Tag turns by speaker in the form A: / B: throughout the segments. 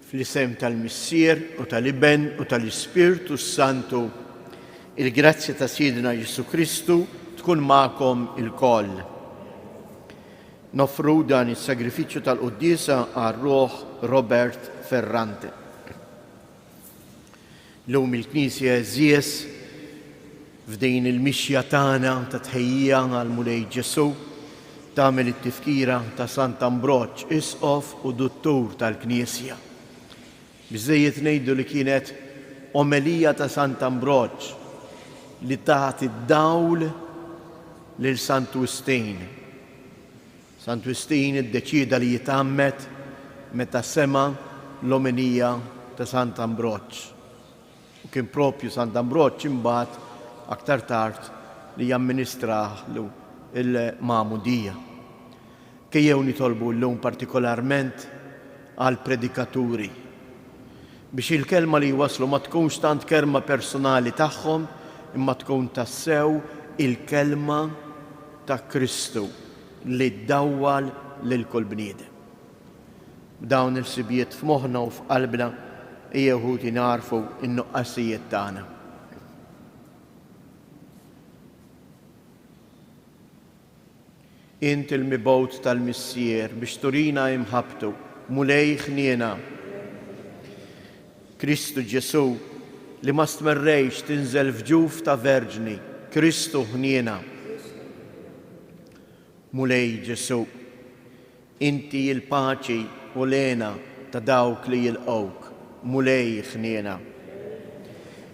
A: Fl-isem tal-Missier u tal-Iben u tal-Ispirtu Santu, il-grazzja ta' Sidna Ġesu Kristu tkun magħkom il-koll. Nofru dan is-sagrifiċċju tal-Qudiesa għar-Ruħ Robert Ferrante. Llum il-Knisja żies f'din il-mixja tagħna ta' tħejjija għal Mulej Ġesu tagħmel it-tifkira ta' Sant Ambroġġ Isqof u Duttur tal-Knisja. Biżżejjed ngħidu li kienet omelija ta' Sant Ambroġġ li taħt id-dawl lil Sant Wistin. Sant Wistin iddeċida li jitammet meta sema l-omelija ta' Sant Ambroġġ. U kien propju Sant Ambroġġ imbagħad aktar tard li jamministraħlu il-Magħmudija. Kejjew nitolbu llum partikolarment għal predikaturi biex il-kelma li waslu ma tkunx tant kelma personali tagħhom imma tkun tassew il-kelma ta' Kristu li ddawwal lil kull bniedem. B'dawn il-sibijiet f'moħħna u f'qalbna ejjew narfu n-nuqqasijiet tagħna. Int il-mibgħut tal-Missier biex turina imħabtu mulej ħniena. Kristu Ġesu li ma stmerrejx tinżel f'ġuf ta' verġni, Kristu ħniena. Mulej Ġesu, inti il-paċi u lena ta' dawk li jilqgħuk, mulej ħniena.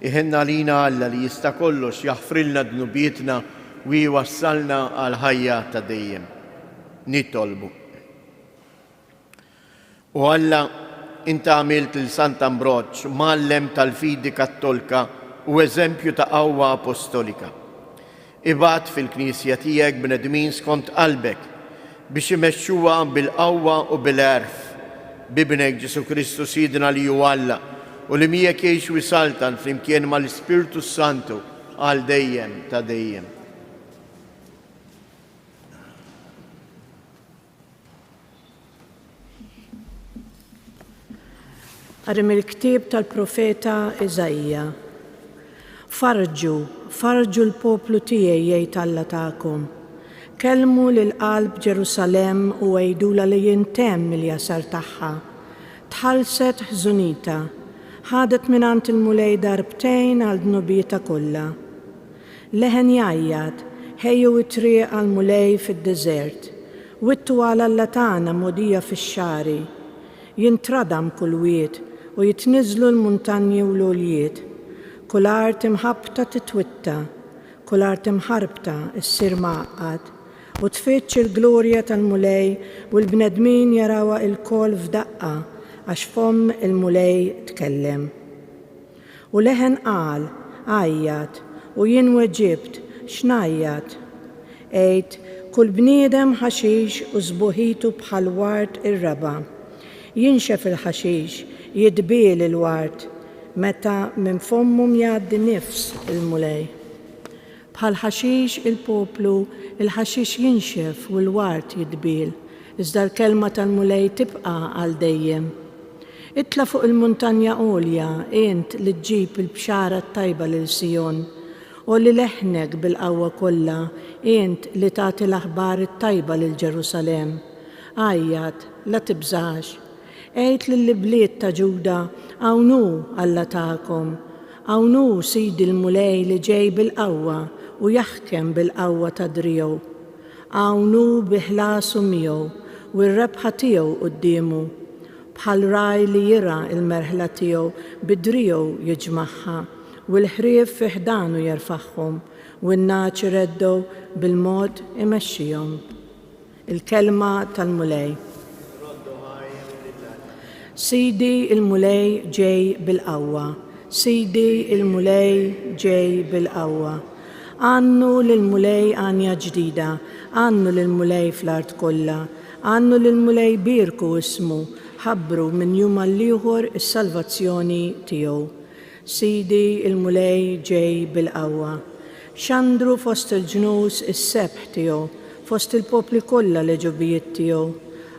A: Iħenna lina Alla li jista' kollox jaħfrilna dnubietna u jwassalna għal ħajja ta' dejjem. Nitolbu. U Alla inta għamilt il-Sant Ambroġġ mallem tal-fidi kattolika u eżempju ta' qawwa apostolika. Ibgħat fil-Knisja tiegħek bnedmin skont qalbek biex imexxuha bil-qawwa u bil-għerf bibnek Ġesu Kristu Sidna li hu Alla u li miegħek jgħix wisaltan flimkien mal-Ispirtu Santu għal dejjem ta' dejjem.
B: Għarim il-ktib tal-profeta Iżajja. Farġu l-poplu tiegħi jgħid Alla tagħkom. Kellmu lil-qalb Ġerusalemm u għejdula li jintemm il-jasar tagħha. Tħallset ħżunita, ħadet mingħand il-mulej darbtejn għal dnubieta kollha. Leħen jgħajjad, ħejju it-triq għal mulej fid-deżert, wittu għal Alla tagħna modija fix-xari. Jintradam kull wied u jitniżlu l-muntanji u l-għoljiet. Kull art imħabbta titwitta, kull art imħarbta issir maqqad u tfittx il-glorja tal-mulej u l-bnedmin jarawha il-kol f'daqqa għax fomm il-mulej tkellem. U leħen qal, għajjat, u jien weġibt, x'ngħajjat. Għedt, kull bniedem ħaxix u żbuħitu bħal wart ir-raba. Jinxef il-ħaxix, jidbiel il-wart, meta minn fommum jgħaddi nifs il-mulej. Bħal ħaxix il-poplu, il-ħaxix jinxef u l-wart jidbiel, iżda l-kelma tal-mulej tibqa' għal dejjem. Itla fuq il-muntanja għolja, int li ġġib il-bxara tajba lil Sijon, u li leħnek bil-qawwa kollha, int li tagħti l-aħbar tajba lil Ġerusalemm. Għajjat, la tibżax. Għejt lill-bliet ta' Ġuda, għawnu Alla tagħkom, għawnu Sidi l-mulej li ġej bil-qawwa u jaħkem bil-qawwa ta' driegħu. Għawnu biħlasu miegħu u r-rebħa tiegħu qudiemu, bħal raj li jira il-merħla tiegħu bid-driegħu jiġmagħha u l-ħrief fi ħdanu jerfaħħhom u n-naċ ireddew bil-mod imexxihom. Il-kelma tal-mulej. Sidi il-mulej ġej bil-qawwa, Sidi il-mulej ġej bil-qawwa. Għannu lil-mulej għanja ġdida, għannu lil-mulej fl-art kollha, għannu lil-mulej birku ismu, ħabbru minn jum għall-ieħor is-salvazzjoni tiegħu. Sidi il-mulej ġej bil-qawwa. Xandru fost il-ġnus is-sebħ tiegħu, fost il-popli kollha l-ġubijiet tiegħu.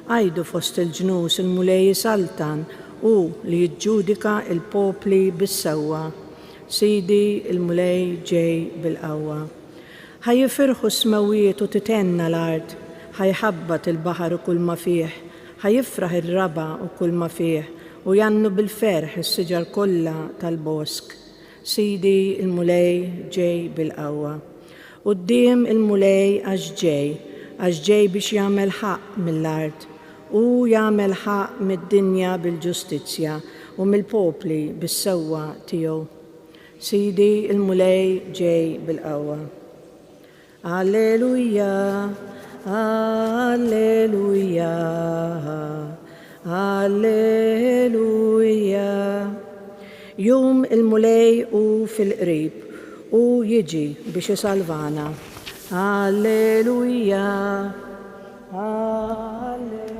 B: Għajdu fost il-ġnus il-mulej saltan u li jiġġudika il-popli bis-sewwa. Sidi il-mulej ġej bil-qawwa. Ħajjifirħu s-smawijiet u titenna l-art, ħajħabbat il-baħar u kull ma fih, ħajifraħ ir-raba u kull ma fih, u jannu bil-ferħ is-siġar kollha tal-bosk. Sidi il-mulej ġej bil-qawwa. Quddiem il-mulej għax ġej biex jagħmel ħaq mill-art u jagħmel ħaq mid-dinja bil-ġustizzja u mill-popli bis-sewwa tiegħu. Sidi il-mulej ġej bil-qawwa. Alleluja, alleluja, alleluja. Jum il-mulej u fil-qrib u jiġi biex isalvana. Alleluja, alleluja.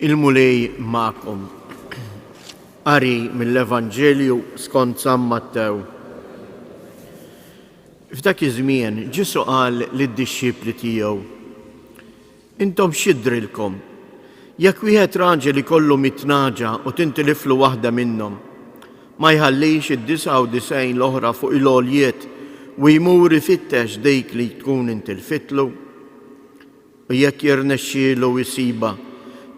A: Il-mulej ma'kom. Qari mill-Evanġelju skont San Mattew. F'dak iż-żmien Ġesu qal lid-dixxipli tiegħu: Intom x'jidrilkom, jekk wieħed raġel ikollu 100 naġa u tintiliflu waħda minnhom, ma jħallix id-99 l-oħra fuq il-għoljiet u jmur ifittex dik li tkun intilfitlu? U jekk jirnexxielu isiba,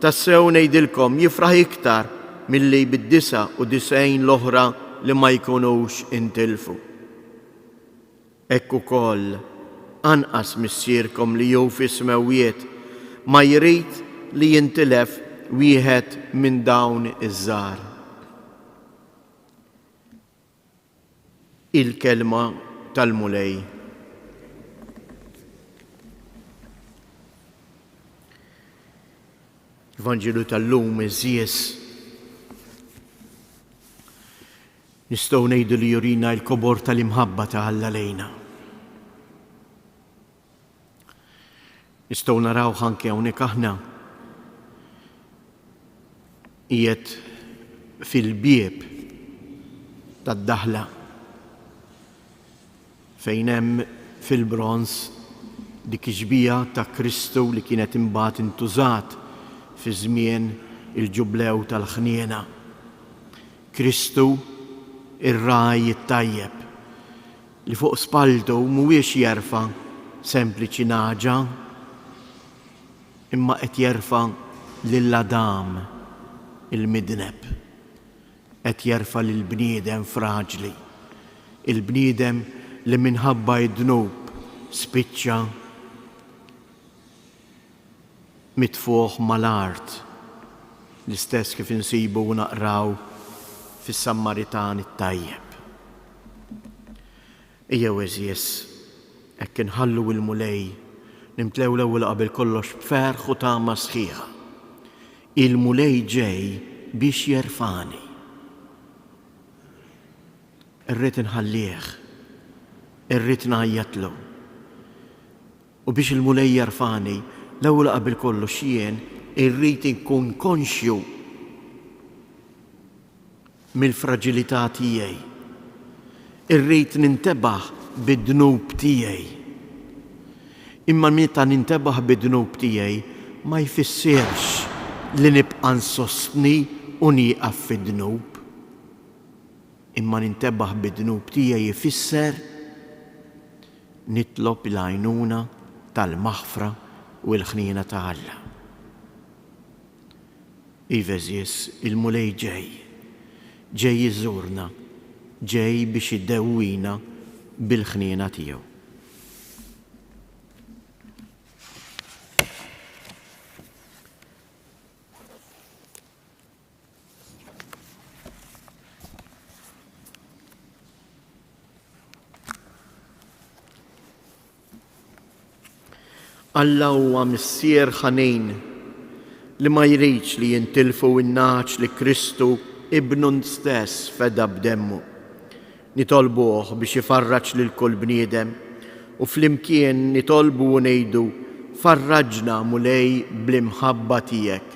A: tassew ngħidilkom jifraħ iktar milli bid-99 l-oħra li ma jkunux intilfu. Hekk ukoll anqas missierkom li jew fis-smawijiet ma jrid li jintilef wieħed minn dawn iż-żgħar. Il-kelma tal-mulej. Evanġelu tal-lum iżjies. Nistgħu ngħidu li jurina l-kobor tal-imħabba ta' Alla lejna. Nistgħu naraw anke hawnhekk aħna qiegħed fil-bieb tad-daħla fejn hemm fil-bronż dik iġbija ta' Kristu li kienet imbagħad intużat fi żmien il-ġublew tal-ħniena. Kristu ir-raj it-tajjeb li fuq spaltu mhuwiex jerfa' sempliċi naġa imma qed jerfa' lill-Adam il-midneb. Qed jerfa' lill-bniedem fraġli, il-bniedem li minħabba id-dnub spiċċa mitfuħ mal-art, l-istess kif insibu u naqraw fis-Sammaritan it-tajjeb. Ejjew eżies, hekk inħallu l-mulej nimtlew l-ewwel qabel kollox b'ferħ u tama sħiħa. Il-mulej ġej biex jerfani. Irrid inħallih, irrid ngħajjatlu. U biex il-mulej jerfani, l-ewwel qabel kollox jien irrid inkun konxju mill-fraġilità tiegħi. Irrid nintebaħ bid-dnub tiegħi. Imma meta nintebaħ bid-dnub tiegħi ma jfissirx li nibqa' nsostni u nieqaf fid-dnub. Imma nintebaħ bid-dnub tiegħi jfisser nitlob il-għajnuna tal-maħfra u l-ħniena ta' Alla. Iva eżies, il-mulej ġej iżurna, ġej biex iddewwina bil-ħniena tiegħu. Alla huwa missier ħanin li ma jridx li jintilfu n-naċ li Kristu ibnu stess feda b'demmu. Nitolbuh biex jifarraġ lil kull bniedem u flimkien nitolbu u ngħidu farraġna mulej bl-imħabba tiegħek,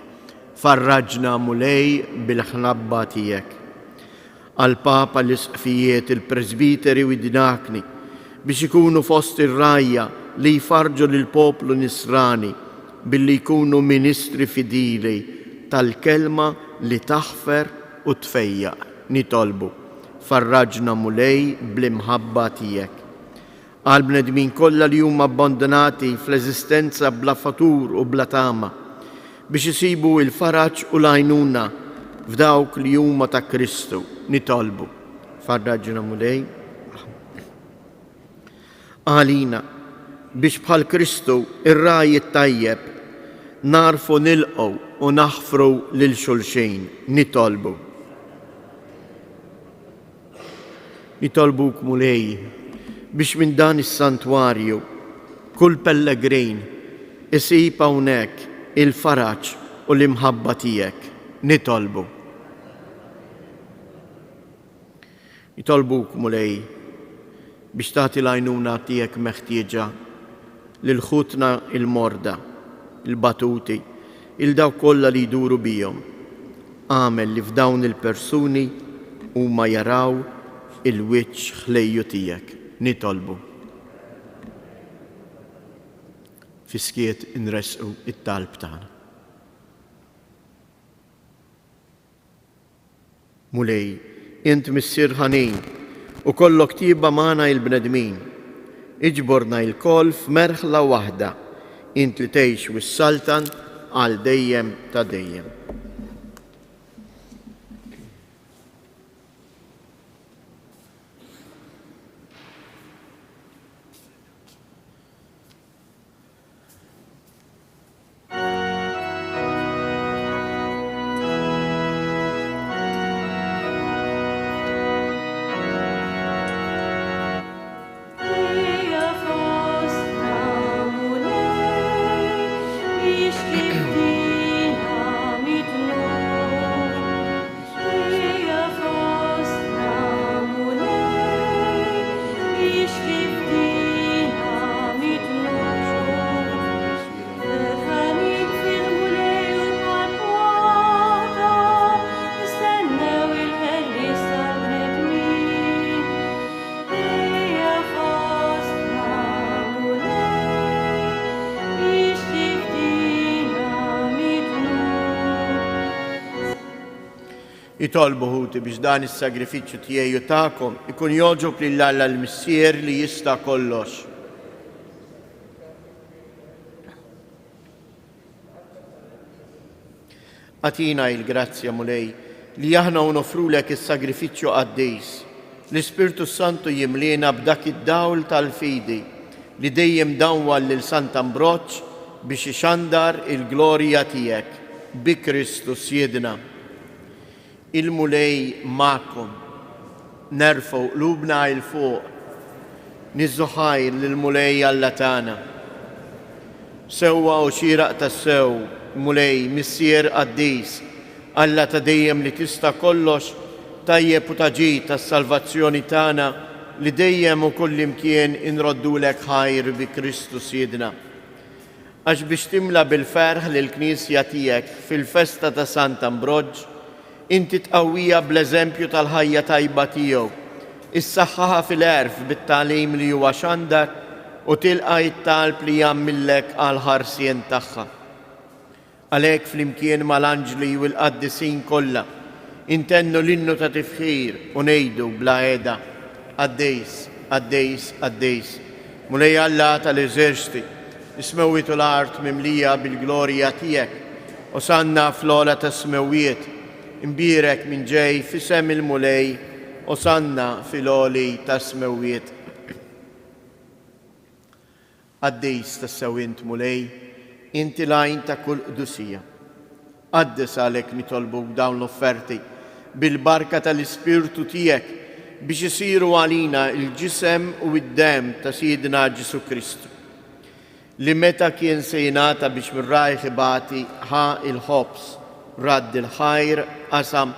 A: farraġna mulej bil-ħnabba tiegħek. Għall-Papa l-Isqfijiet, il-Presbiteri u id-Dinakni biex ikunu fost ir-rajja li jfarġu lill-poplu Nisrani billi jkunu ministri fidili tal-kelma li taħfer u tfejjaq. Nitolbu, farraġna mulej bl-imħabba tiegħek. Għal bnedmin kollha li huma abbandonati fl-eżistenza bla fatur u bla tama biex isibu il-faraġ u l-għajnuna f'dawk li huma ta' Kristu. Nitolbu, farraġna mulej għalina biex bħal Kristu ir-raj tajjeb narfu nilqgħu u naħfru lil xulxejn. Nitolbuk mulej biex minn dan is-santwarju kull pellegrin isib hawnhekk il-faraġ u l-imħabba tiegħek. Nitolbuk mulej biex tagħti l-għajnuna tiegħek meħtieġa lil ħutna il-morda, il-batuti, il-daw kollha li jduru bihom. Għamel li f'dawn il-persuni huma jaraw il-wiċċ ħlejju tiegħek. Nitolbu. Fiskiet inresqu it-talb tagħna. Mulej, int missier ħanin u kollok tiba magħna il-bnedmin. Iġborna il-koll f'merħla waħda, int li tgħix wis-saltan għal dejjem ta' dejjem. Jitolbu ħuti biex dan is-sagrifiċċju tiegħi tagħkom ikun joġob lil Alla l-Missier li jista' kollox. Atina il-grazzja mulej li aħna nofrulek is-sagrifiċċju għaddejs. L-Ispirtu Santu jimliena b'dak id-dawl tal-fidi li dejjem dawwal lil Sant Ambroċ biex ixandar il-glorja tiegħek bi Kristu Sjedna. Il-mulej ma'kom, nerfgħu qlubna il fuq, nizzuħajr lill-mulej Alla tagħna. Sewwa u xieraq tas-sew, mulej missier qaddis, Alla ta' dejjem li tista' kollox, tajjeb u taġid tas-salvazzjoni tagħna li dejjem u kullimkien inroddulek ħajr bi Kristu Sjedna. Għax biex timla bil-ferħ lill-Knisja tiegħek fil-festa ta' Sant Ambroġ, inti tqawwija bl-eżempju tal-ħajja tajba tiegħu, issaħħaha fil-għerf bit-tagħlim li huwa xandar u tilqa' it-talb li jagħmillek għal ħarsien tagħha. Għalhekk flimkien mal-anġli u l-qaddisin kollha intennu l-innu ta' tifħir u ngħidu bla qiegħda Għaddejs, għaddejs, għaddejs. Mulej Alla tal-eżerċiti, ismewwiet u l-art mimlija bil-glorja tiegħek, osanna fl-ola ta' smewwiet, imbirek minn ġej fisem il-mulej, osanna fil-oli ta' smewwiet. Għaddejs ta' sewint mulej, inti lajn ta' kull qdusija. Għaddes għalek nitolbuk dawn l-offerti bil-barka tal-Ispirtu tiegħek biex isiru għalina il-ġisem u id-dem ta' Sidna Ġesu Kristu, li meta kien se jingħata biex mir-rajħ ibati ħa il-ħobs, radd il-ħajr qasam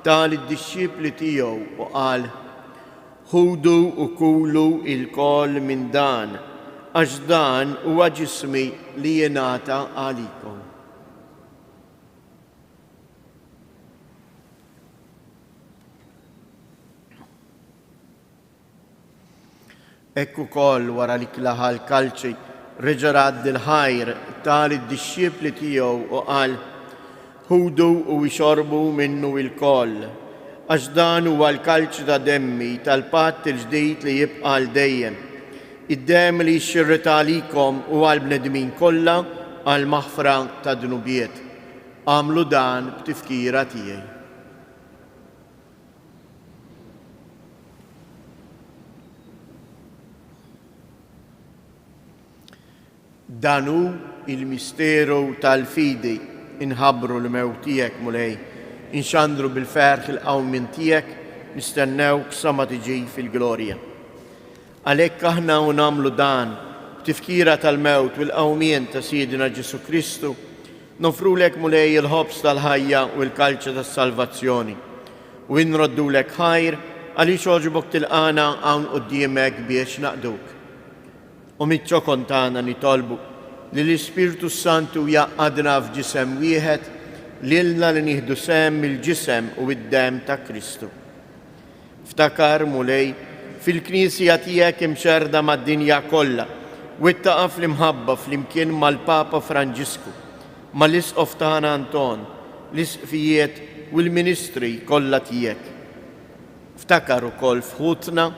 A: tal-disċipli tiegħu u qal: ħudu u kulu il-koll minn dan, għax dan huwa ġismi li jingħata għalikom. Ekku koll wara li klaħa l-kalċi reġarad dil-ħajr tal-id-disċipli tiegħu u qal ħudu u jxorbu minnu il-koll għax dan huwa l-kalċi ta' demmi tal-patt il-ġdid li jibqa' l dejjem. Id-dem li jxirrita għalikom u għal-bnedmin kollha għal-maħfra ta' dnubiet. Għamlu dan b'tifkira tiegħi. Danu il-misteru tal-fidi inħabru l-mewt tiegħek mulej, inxandru bil-ferħ il-qawmin tiegħek, nistennewk sa ma tiġi fil-glorja. Għalhekk aħna u nagħmlu dan b'tifkira tal-mewt u l-qawmien ta' Sidina Ġesu Kristu, nofrulek mulej il-ħobs tal-ħajja u l-kalċa tas-salvazzjoni u nroddulek ħajr għaliex oġbok tilqana hawn quddiemek biex naqduk. U mit-ċokon tagħna nitolbu li l-Ispirtu Santu jaqadna f'ġisem wieħed lilna li nieħdu sem mill-ġisem u id-dem ta' Kristu. Ftakar mulej fil-Knisja tiegħek imxerda mad-dinja kollha u ittaqa' fl-imħabba flimkien mal-Papa Franġisku, mal-Isqof tagħna Anton, l-isqfijiet u l-ministri kollha tiegħek. Ftakar ukoll fħutna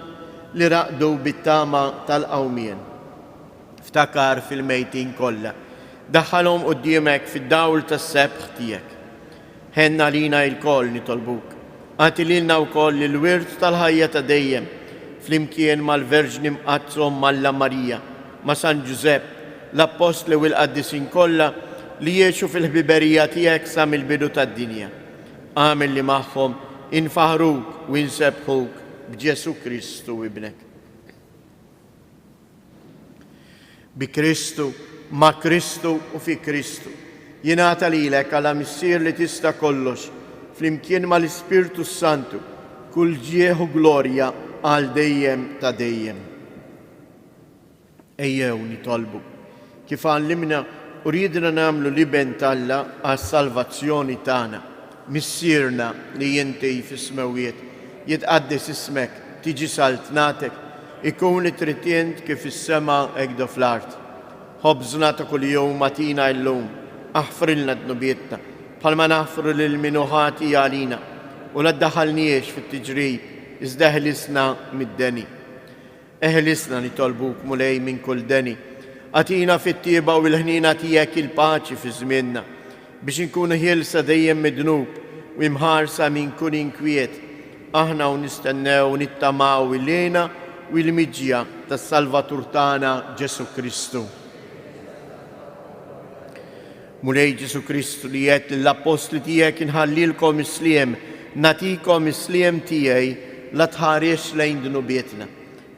A: li raqdu bit-tama tal-qawmien. Ftakar fil-mejtin kollha, daħħalhom quddiemek fid-dawl tas-sebħ tiegħek. Ħenna lina l-koll nitolbuk, għati lilna wkoll il-wirt tal-ħajja ta' dejjem, flimkien mal-Verġni mqazzhom Malla Marija, ma' San Ġusepp, l-Apostli u l-Qaddisin kollha li jiexu fil-ħbiberija tiegħek sa mill-bidu tad-dinja. Għamel li magħhom infaħruk u insebħuk b'Ġesu Kristu ibnek. Bi Kristu, ma' Kristu u fi Kristu. Jingħata lilek għala missier li tista' kollox, flimkien mal-Ispirtu Santu, kull ġieħ u glorja għal dejjem ta' dejjem. Ejjew nitolbu, kif għallimna u ridna nagħmlu liben Alla għas-salvazzjoni tagħna, missierna li jinti fis-smewiet, jitqaddis ismek, tiġi saltnatek, ikun it-tritjent kif is-sema hekk fl-art. Ħobżna ta' kuljum matina llum, aħfrilna dnubietna, bħalma naħfru lil minuħati għalina, u la ddaħħalniex fit-tiġrib, iżda eħlisna mid-deni. Eħlisna nitolbuk mulej minn kull deni, għatina fit-tieba u l-ħnina tiegħek il-paċi fi żmienna, biex inkunu ħielsa dejjem midnub u imħarsa minn kull inkwiet, aħna u nistennew nittamaw ilena u l-miġja tas-Salvatur tagħna Ġesu Kristu. Mulej Ġesu Kristu li qed lill-Apostli tiegħek inħallilkom isliem, natikom isliem tiegħi la tħares lejn dnubietna,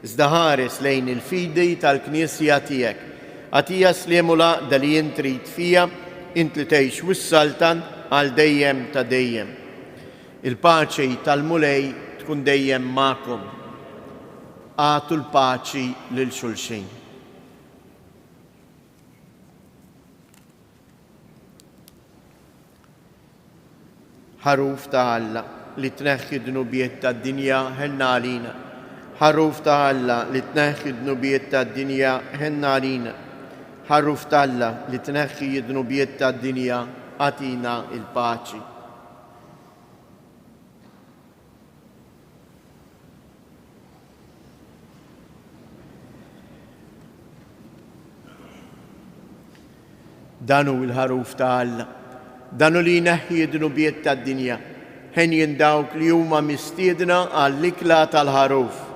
A: iżda ħares lejn il-fidi tal-Knisja tiegħek. Għatija sliem u laqda li jien trid fija, int li tgħix wis-saltan għal dejjem ta' dejjem. Il-paċi tal-mulej tkun dejjem magħkom. Għatu l-paċi lil xulxin. Ħaruf ta' Alla li tneħħi dnubiet tad-dinja ħenna għalina. Ħaruf ta' Alla li tneħħi dnubiet tad-dinja ħenna għalina. Ħaruf ta' Alla li tneħħi dnubiet tad-dinja għatina il-paċi. Danu il-ħaruf ta' Alla, danu li jneħħi dnubiet tad-dinja, ħen jindawk li huma mistiedna għall-ikla tal-ħaruf.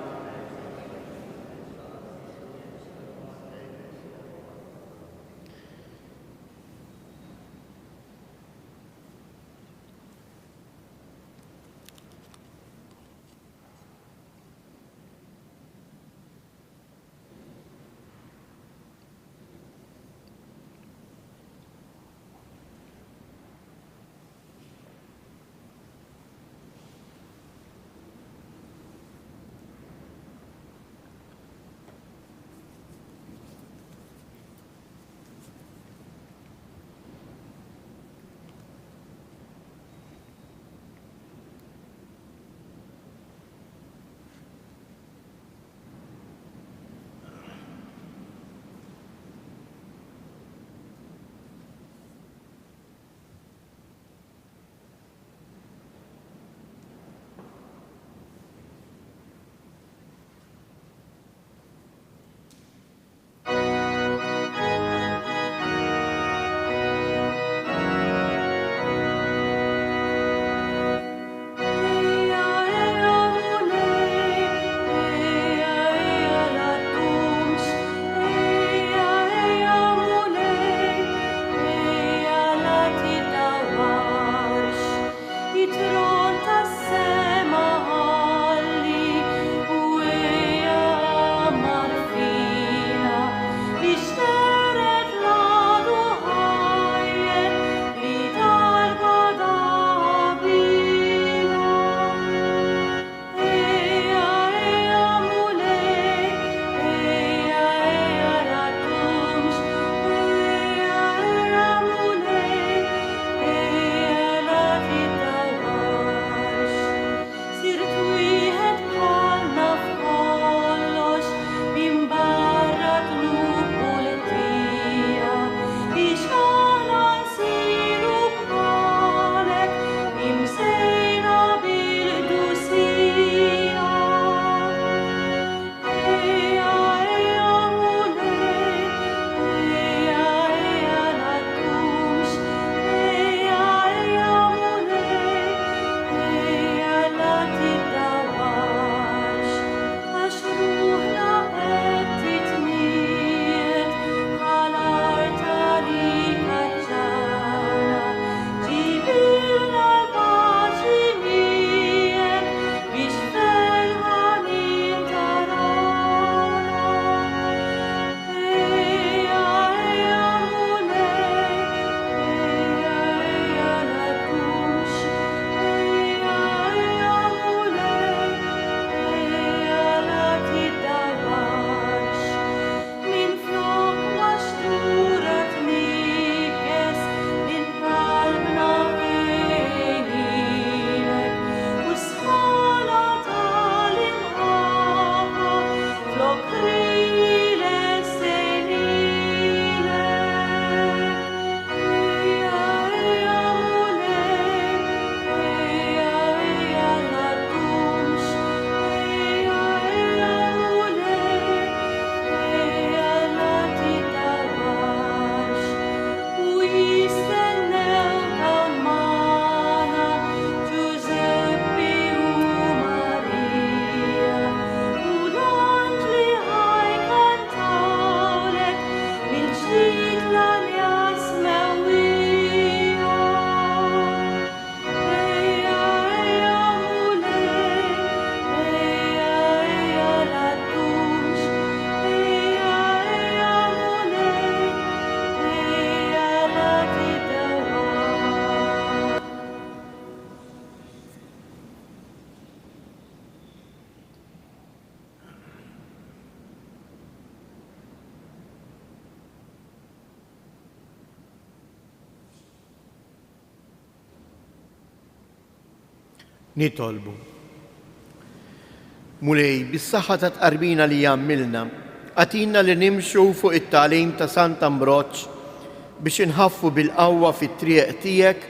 A: Nitolbu. Mulej, bis-saħħa ta' tqarbina li jammilna, għatina li nimxu fuq it-tagħlim ta' Sant Ambroċ biex inħaffu bil-qawwa fit-triq tiegħek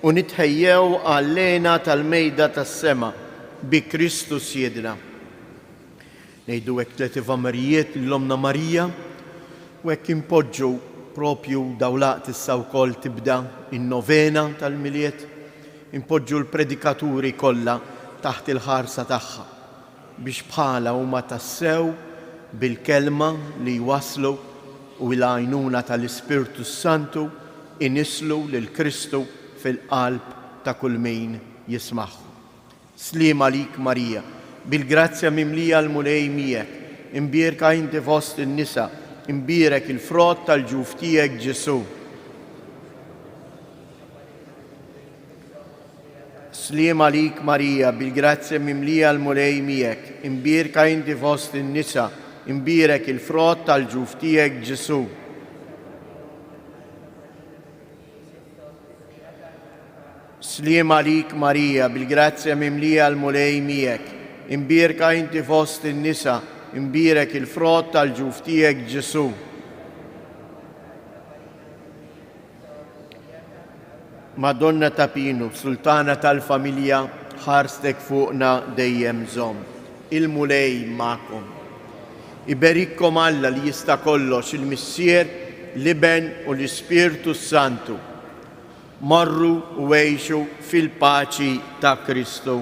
A: u nitħejjew għall-lejna tal-mejda tas-sema bi Kristus Siedna. Ngħidu hekk tliet Ivamarijiet l-Omna Marija u hekk impoġġu propju dawlaqt issa wkoll tibda in-novena tal-miliet, impoġġu l-predikaturi kollha taħt il-ħarsa tagħha biex bħala huma tassew bil-kelma li jwaslu u l-għajnuna tal-Ispirtu Santu inislu lil Kristu fil-qalb ta' kull min jismaħu. Sliem għalik Marija, bil-grazzja mimlija l-mulej miegħek, imbierka inti fost in-nisa, imbierek il-frott tal-ġuf tiegħek Ġesu. Sliem għalik Marija, bil-grazzja mimlija l-mulej miegħek, imbierka inti fost in-nisa, imbierek il-frott tal-ġuf tiegħek Ġesu. Sliem għalik Marija, bil-grazzja mimlija l-mulej miegħek, imbierka inti fost in-nisa, imbierek il-frott tal-ġuf tiegħek Ġesu. Madonna ta' Pinu, Sultana tal-familja, ħarstek fuqna dejjem żomm. Il-mulej ma'kom. Iberikkom Alla li jista' kollox il-Missier, l-Iben u l-Ispirtu Santu. Marru u għejxu fil-paċi ta' Kristu.